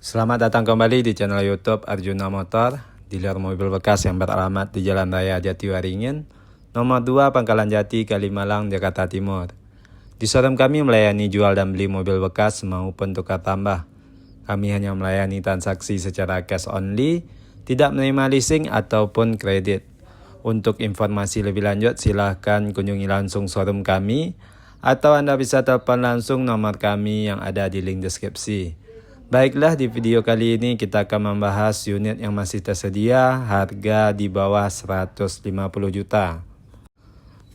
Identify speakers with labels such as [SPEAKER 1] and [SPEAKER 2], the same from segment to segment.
[SPEAKER 1] Selamat datang kembali di channel YouTube Arjuna Motor, dealer mobil bekas yang beralamat di Jalan Raya Jatiwaringin, nomor 2 Pangkalan Jati, Kalimalang, Jakarta Timur. Di showroom kami melayani jual dan beli mobil bekas maupun tukar tambah. Kami hanya melayani transaksi secara cash only, tidak menerima leasing ataupun kredit. Untuk informasi lebih lanjut silahkan kunjungi langsung showroom kami, atau Anda bisa telepon langsung nomor kami yang ada di link deskripsi. Baiklah, di video kali ini kita akan membahas unit yang masih tersedia, harga di bawah 150 juta.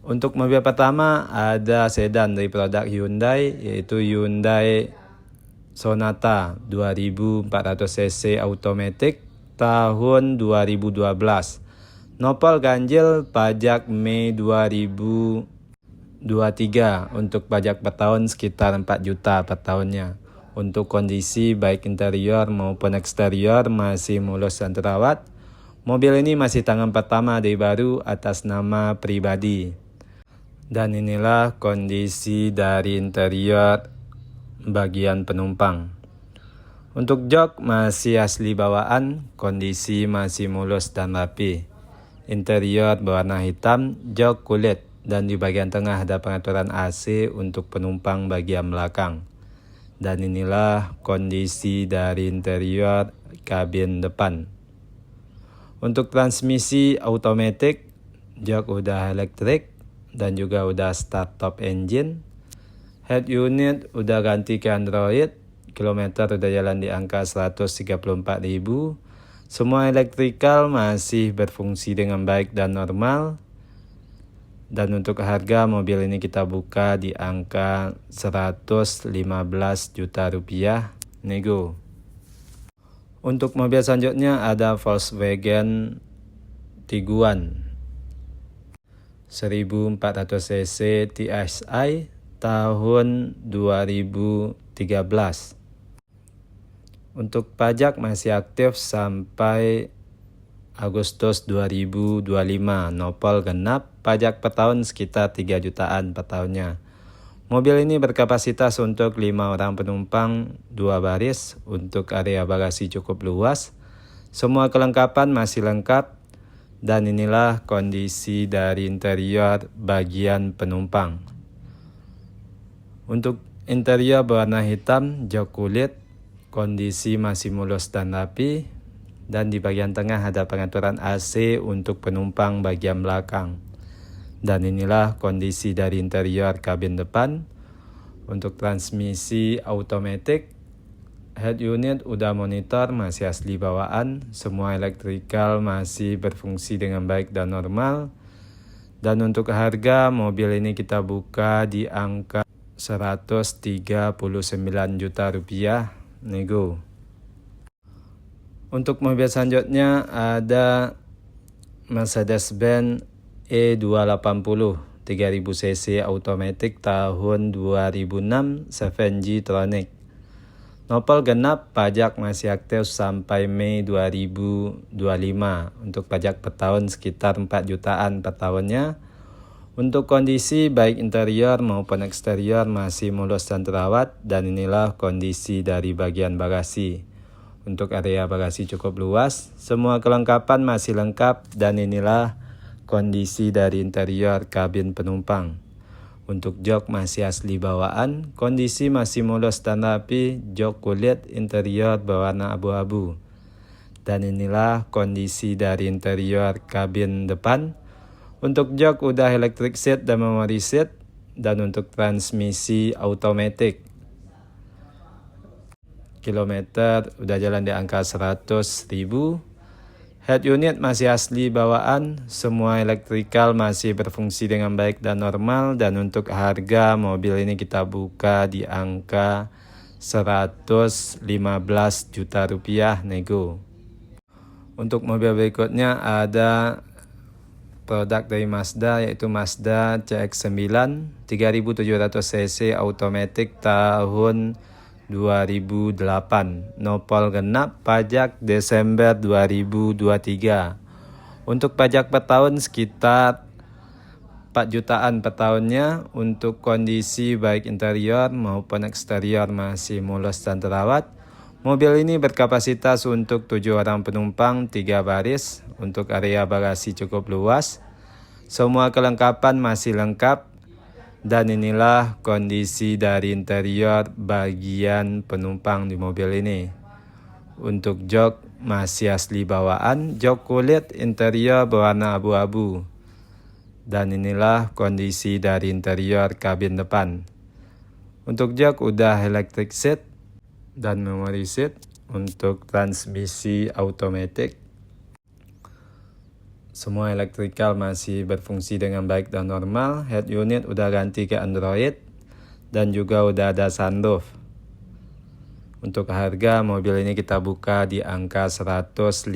[SPEAKER 1] Untuk mobil pertama ada sedan dari produk Hyundai, yaitu Hyundai Sonata 2400cc automatic tahun 2012. Nopol ganjil pajak Mei 2023, untuk pajak per tahun sekitar 4 juta per tahunnya. Untuk kondisi baik interior maupun eksterior masih mulus dan terawat. Mobil ini masih tangan pertama dari baru atas nama pribadi. Dan inilah kondisi dari interior bagian penumpang. Untuk jok masih asli bawaan, kondisi masih mulus dan rapi. Interior berwarna hitam, jok kulit, dan di bagian tengah ada pengaturan AC untuk penumpang bagian belakang. Dan inilah kondisi dari interior kabin depan. Untuk transmisi automatic, jok udah elektrik dan juga udah start top engine. Head unit udah ganti ke Android, kilometer udah jalan di angka 134.000. Semua elektrikal masih berfungsi dengan baik dan normal. Dan untuk harga mobil ini kita buka di angka 115 juta rupiah, nego. Untuk mobil selanjutnya ada Volkswagen Tiguan 1400cc TSI tahun 2013. Untuk pajak masih aktif sampai Agustus 2025, nopol genap, pajak per tahun sekitar 3 jutaan per tahunnya. Mobil ini berkapasitas untuk 5 orang penumpang, 2 baris, untuk area bagasi cukup luas. Semua kelengkapan masih lengkap, dan inilah kondisi dari interior bagian penumpang. Untuk interior berwarna hitam, jok kulit, kondisi masih mulus dan rapi. Dan di bagian tengah ada pengaturan AC untuk penumpang bagian belakang. Dan inilah kondisi dari interior kabin depan. Untuk transmisi automatic, head unit udah monitor, masih asli bawaan. Semua elektrikal masih berfungsi dengan baik dan normal. Dan untuk harga mobil ini kita buka di angka 139 juta rupiah, nego. Untuk mobil selanjutnya ada Mercedes-Benz E280 3000cc automatic tahun 2006 7G Tronic. Nopol genap, pajak masih aktif sampai Mei 2025. Untuk pajak per tahun sekitar 4 jutaan per tahunnya. Untuk kondisi baik interior maupun eksterior masih mulus dan terawat, dan inilah kondisi dari bagian bagasi. Untuk area bagasi cukup luas, semua kelengkapan masih lengkap, dan inilah kondisi dari interior kabin penumpang. Untuk jok masih asli bawaan, kondisi masih mulus dan rapi, jok kulit, interior berwarna abu-abu. Dan inilah kondisi dari interior kabin depan. Untuk jok udah electric seat dan memory seat, dan untuk transmisi automatic. Kilometer udah jalan di angka 100.000. Head unit masih asli bawaan, semua elektrikal masih berfungsi dengan baik dan normal. Dan untuk harga mobil ini kita buka di angka 115 juta rupiah, nego. Untuk mobil berikutnya ada produk dari Mazda, yaitu Mazda CX-9 3700cc automatic tahun 2008. Nopol genap, pajak Desember 2023. Untuk pajak per tahun sekitar 4 jutaan per tahunnya. Untuk kondisi baik interior maupun eksterior masih mulus dan terawat. Mobil ini berkapasitas untuk 7 orang penumpang 3 baris, untuk area bagasi cukup luas. Semua kelengkapan masih lengkap. Dan inilah kondisi dari interior bagian penumpang di mobil ini. Untuk jok masih asli bawaan, jok kulit, interior berwarna abu-abu. Dan inilah kondisi dari interior kabin depan. Untuk jok udah electric seat dan memory seat. Untuk transmisi automatic, semua elektrikal masih berfungsi dengan baik dan normal. Head unit udah ganti ke Android dan juga udah ada sunroof. Untuk harga mobil ini kita buka di angka 115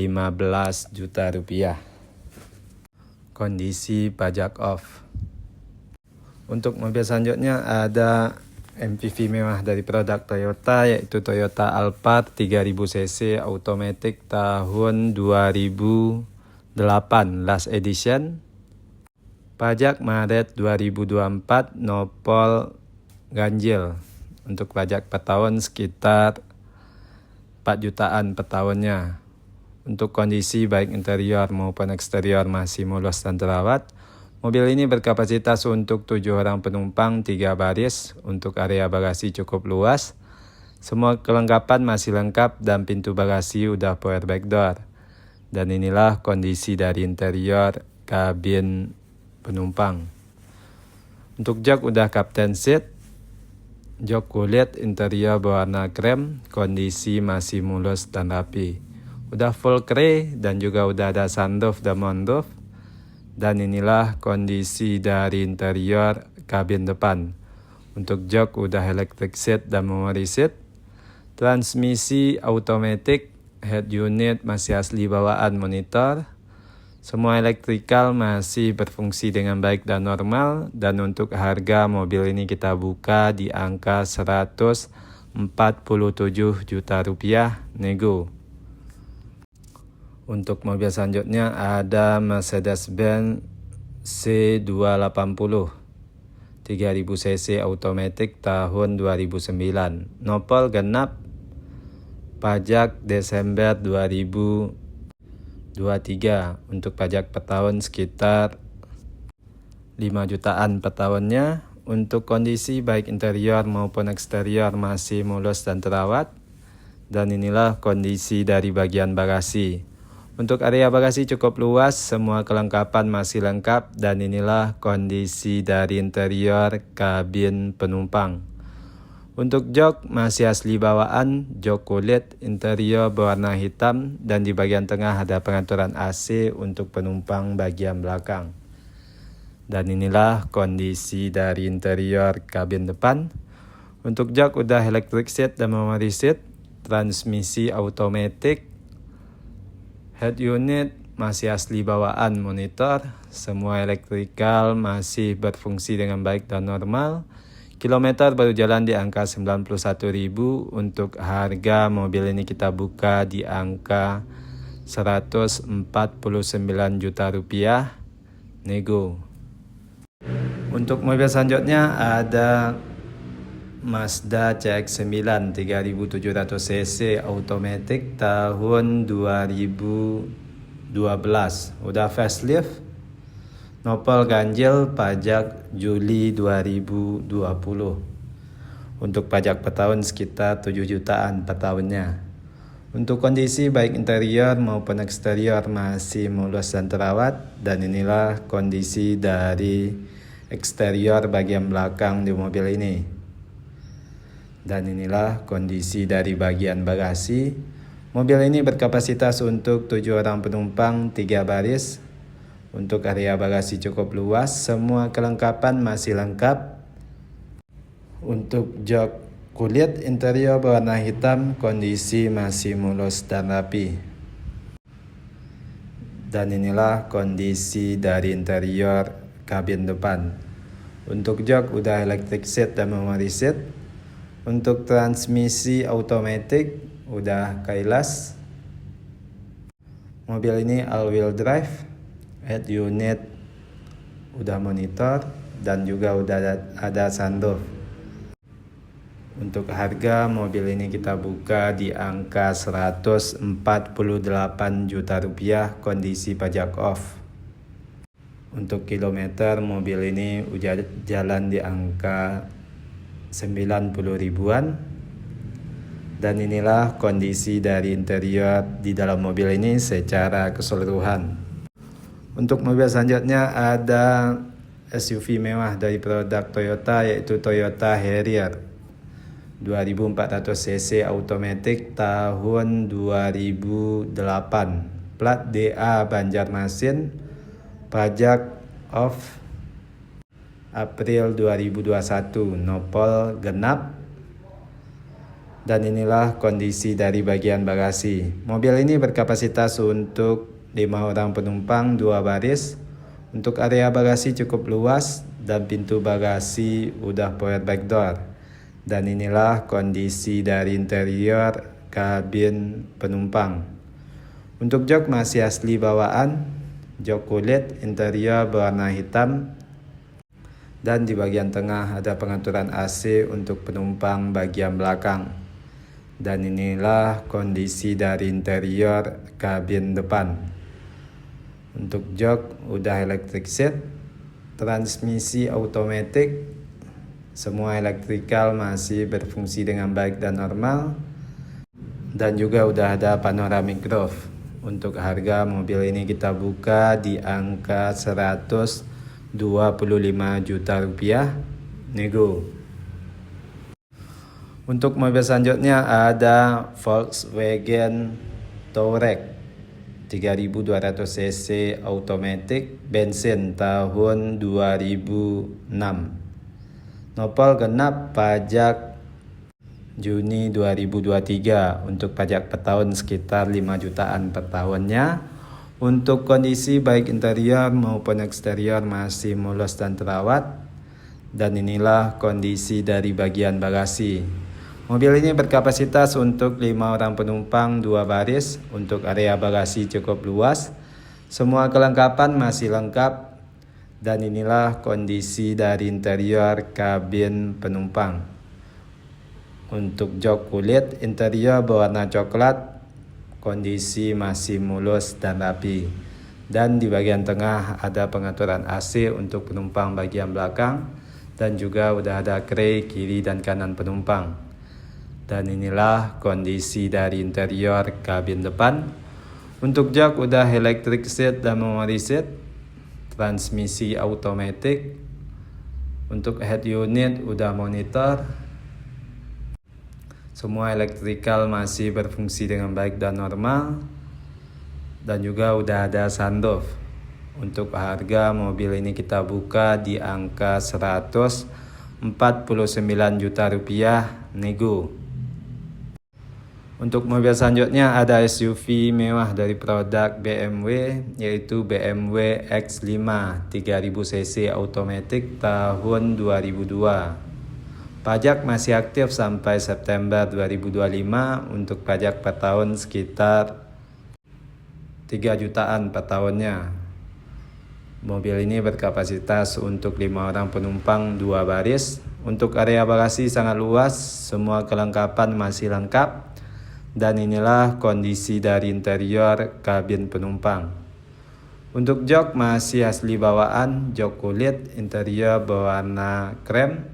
[SPEAKER 1] juta rupiah. Kondisi pajak off. Untuk mobil selanjutnya ada MPV mewah dari produk Toyota, yaitu Toyota Alphard 3000 cc automatic tahun 2008 last edition. Pajak Maret 2024, nopol ganjil. Untuk pajak per tahun sekitar 4 jutaan per tahunnya. Untuk kondisi baik interior maupun eksterior masih mulus dan terawat. Mobil ini berkapasitas untuk 7 orang penumpang 3 baris, untuk area bagasi cukup luas. Semua kelengkapan masih lengkap dan pintu bagasi udah power back door. Dan inilah kondisi dari interior kabin penumpang. Untuk jok udah captain seat, jok kulit, interior berwarna krem, kondisi masih mulus dan rapi. Udah full grey dan juga udah ada sunroof dan moonroof. Dan inilah kondisi dari interior kabin depan. Untuk jok udah electric seat dan memory seat. Transmisi automatic, head unit masih asli bawaan monitor. Semua elektrikal masih berfungsi dengan baik dan normal. Dan untuk harga mobil ini kita buka di angka 147 juta rupiah nego. Untuk mobil selanjutnya ada Mercedes-Benz C280 3000 cc automatic tahun 2009. Nopol genap, pajak Desember 2023. Untuk pajak per tahun sekitar 5 jutaan per tahunnya. Untuk kondisi baik interior maupun eksterior masih mulus dan terawat. Dan inilah kondisi dari bagian bagasi. Untuk area bagasi cukup luas, semua kelengkapan masih lengkap, dan inilah kondisi dari interior kabin penumpang. Untuk jok masih asli bawaan, jok kulit, interior berwarna hitam, dan di bagian tengah ada pengaturan AC untuk penumpang bagian belakang. Dan inilah kondisi dari interior kabin depan. Untuk jok udah electric seat dan memory seat, transmisi automatic. Head unit masih asli bawaan monitor, semua elektrikal masih berfungsi dengan baik dan normal. Kilometer baru jalan di angka 91.000. Untuk harga mobil ini kita buka di angka 149 juta rupiah nego. Untuk mobil selanjutnya ada Mazda CX-9 3700 cc automatic tahun 2012. Udah facelift, nopol ganjil, pajak Juli 2020. Untuk pajak per tahun sekitar 7 jutaan per tahunnya. Untuk kondisi baik interior maupun eksterior masih mulus dan terawat. Dan inilah kondisi dari eksterior bagian belakang di mobil ini. Dan inilah kondisi dari bagian bagasi. Mobil ini berkapasitas untuk 7 orang penumpang 3 baris. Untuk area bagasi cukup luas, semua kelengkapan masih lengkap. Untuk jok kulit, interior berwarna hitam, kondisi masih mulus dan rapi. Dan inilah kondisi dari interior kabin depan. Untuk jok udah electric seat dan memory seat. Untuk transmisi automatic udah keyless. Mobil ini all wheel drive. Head unit udah monitor dan juga udah ada sunroof. Untuk harga mobil ini kita buka di angka 148 juta rupiah kondisi pajak off. Untuk kilometer mobil ini udah jalan di angka 90 ribuan. Dan inilah kondisi dari interior di dalam mobil ini secara keseluruhan. Untuk mobil selanjutnya ada SUV mewah dari produk Toyota, yaitu Toyota Harrier 2400 cc automatic tahun 2008, plat DA Banjarmasin, pajak off April 2021, nopol genap. Dan inilah kondisi dari bagian bagasi. Mobil ini berkapasitas untuk 5 orang penumpang 2 baris. Untuk area bagasi cukup luas dan pintu bagasi udah power back door. Dan inilah kondisi dari interior kabin penumpang. Untuk jok masih asli bawaan, jok kulit, interior berwarna hitam. Dan di bagian tengah ada pengaturan AC untuk penumpang bagian belakang. Dan inilah kondisi dari interior kabin depan. Untuk jok udah electric seat, transmisi automatic, semua elektrikal masih berfungsi dengan baik dan normal. Dan juga udah ada panoramic roof. Untuk harga mobil ini kita buka di angka 125 juta rupiah, nego. Untuk mobil selanjutnya ada Volkswagen Touareg 3200 cc automatic bensin tahun 2006. Nopol genap, pajak Juni 2023. Untuk pajak per tahun sekitar 5 jutaan per tahunnya. Untuk kondisi baik interior maupun eksterior masih mulus dan terawat. Dan inilah kondisi dari bagian bagasi. Mobil ini berkapasitas untuk 5 orang penumpang 2 baris. Untuk area bagasi cukup luas. Semua kelengkapan masih lengkap. Dan inilah kondisi dari interior kabin penumpang. Untuk jok kulit, interior berwarna coklat, kondisi masih mulus dan rapi. Dan di bagian tengah ada pengaturan AC untuk penumpang bagian belakang. Dan juga udah ada kray kiri dan kanan penumpang. Dan inilah kondisi dari interior kabin depan. Untuk jok udah electric seat dan memory seat, transmisi automatic. Untuk head unit udah monitor. Semua elektrikal masih berfungsi dengan baik dan normal. Dan juga udah ada sunroof. Untuk harga mobil ini kita buka di angka 149 juta rupiah, nego. Untuk mobil selanjutnya ada SUV mewah dari produk BMW, yaitu BMW X5 3000 cc automatic tahun 2002. Pajak masih aktif sampai September 2025. Untuk pajak per tahun sekitar 3 jutaan per tahunnya. Mobil ini berkapasitas untuk 5 orang penumpang 2 baris. Untuk area bagasi sangat luas, semua kelengkapan masih lengkap. Dan inilah kondisi dari interior kabin penumpang. Untuk jok masih asli bawaan, jok kulit, interior berwarna krem.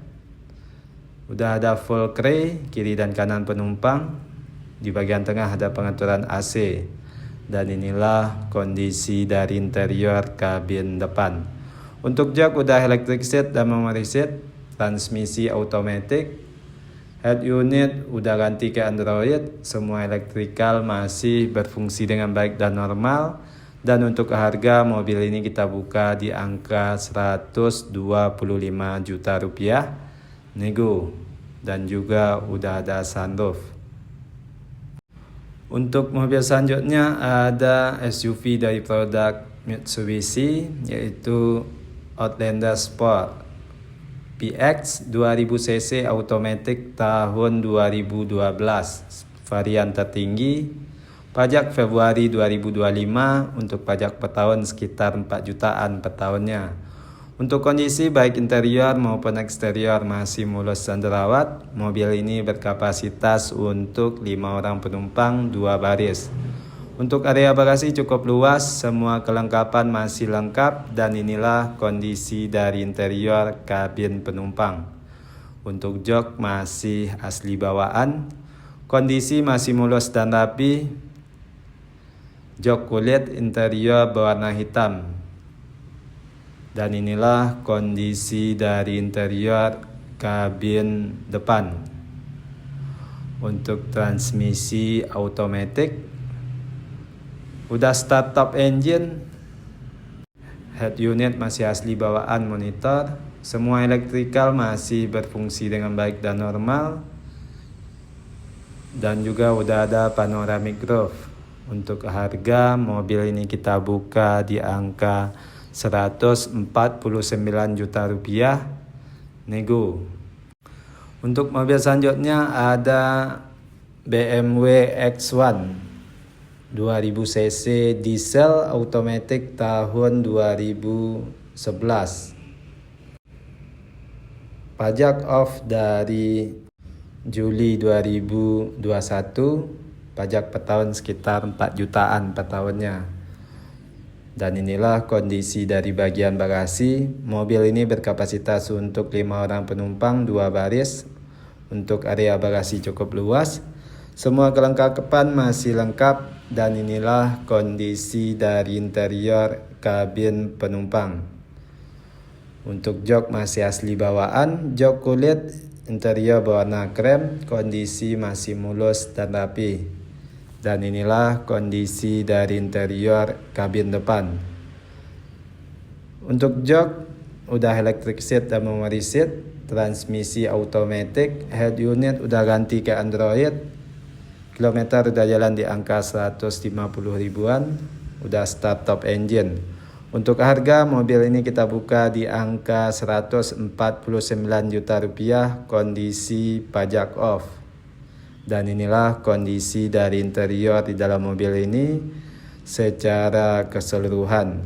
[SPEAKER 1] Udah ada full kray kiri dan kanan penumpang. Di bagian tengah ada pengaturan AC. Dan inilah kondisi dari interior kabin depan. Untuk jok udah electric seat dan memory seat, transmisi automatic. Head unit udah ganti ke Android, semua elektrikal masih berfungsi dengan baik dan normal. Dan untuk harga mobil ini kita buka di angka 125 juta rupiah, nego. Dan juga udah ada sunroof. Untuk mobil selanjutnya ada SUV dari produk Mitsubishi, yaitu Outlander Sport PX 2000 cc automatic tahun 2012, varian tertinggi. Pajak Februari 2025. Untuk pajak per tahun sekitar 4 jutaan per tahunnya. Untuk kondisi baik interior maupun eksterior masih mulus dan terawat. Mobil ini berkapasitas untuk 5 orang penumpang 2 baris. Untuk area bagasi cukup luas, semua kelengkapan masih lengkap, dan inilah kondisi dari interior kabin penumpang. Untuk jok masih asli bawaan, kondisi masih mulus dan rapi. Jok kulit interior berwarna hitam. Dan inilah kondisi dari interior kabin depan. Untuk transmisi automatic, udah start top engine. Head unit masih asli bawaan monitor. Semua elektrikal masih berfungsi dengan baik dan normal. Dan juga udah ada panoramic roof. Untuk harga mobil ini kita buka di angka 149 juta rupiah nego. Untuk mobil selanjutnya ada BMW X1 2000 cc diesel automatic tahun 2011. Pajak off dari Juli 2021. Pajak per tahun sekitar 4 jutaan per tahunnya. Dan inilah kondisi dari bagian bagasi. Mobil ini berkapasitas untuk 5 orang penumpang 2 baris. Untuk area bagasi cukup luas. Semua kelengkapan masih lengkap. Dan inilah kondisi dari interior kabin penumpang. Untuk jok masih asli bawaan. Jok kulit interior berwarna krem. Kondisi masih mulus dan rapi. Dan inilah kondisi dari interior kabin depan. Untuk jok udah electric seat dan memory seat, transmisi automatic, head unit udah ganti ke Android. Kilometer udah jalan di angka 150 ribuan, udah start top engine. Untuk harga mobil ini kita buka di angka 149 juta rupiah, kondisi pajak off. Dan inilah kondisi dari interior di dalam mobil ini secara keseluruhan.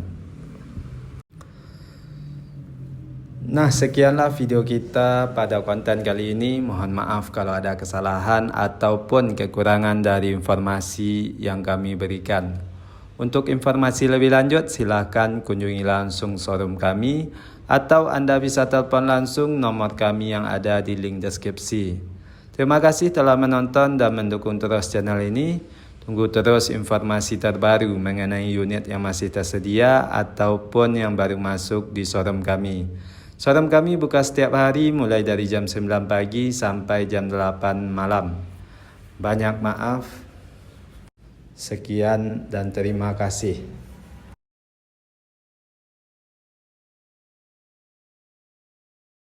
[SPEAKER 1] Nah, sekianlah video kita pada konten kali ini. Mohon maaf kalau ada kesalahan ataupun kekurangan dari informasi yang kami berikan. Untuk informasi lebih lanjut, silakan kunjungi langsung showroom kami atau Anda bisa telepon langsung nomor kami yang ada di link deskripsi. Terima kasih telah menonton dan mendukung terus channel ini. Tunggu terus informasi terbaru mengenai unit yang masih tersedia ataupun yang baru masuk di showroom kami. Showroom kami buka setiap hari mulai dari jam 9 pagi sampai jam 8 malam. Banyak maaf. Sekian dan terima kasih.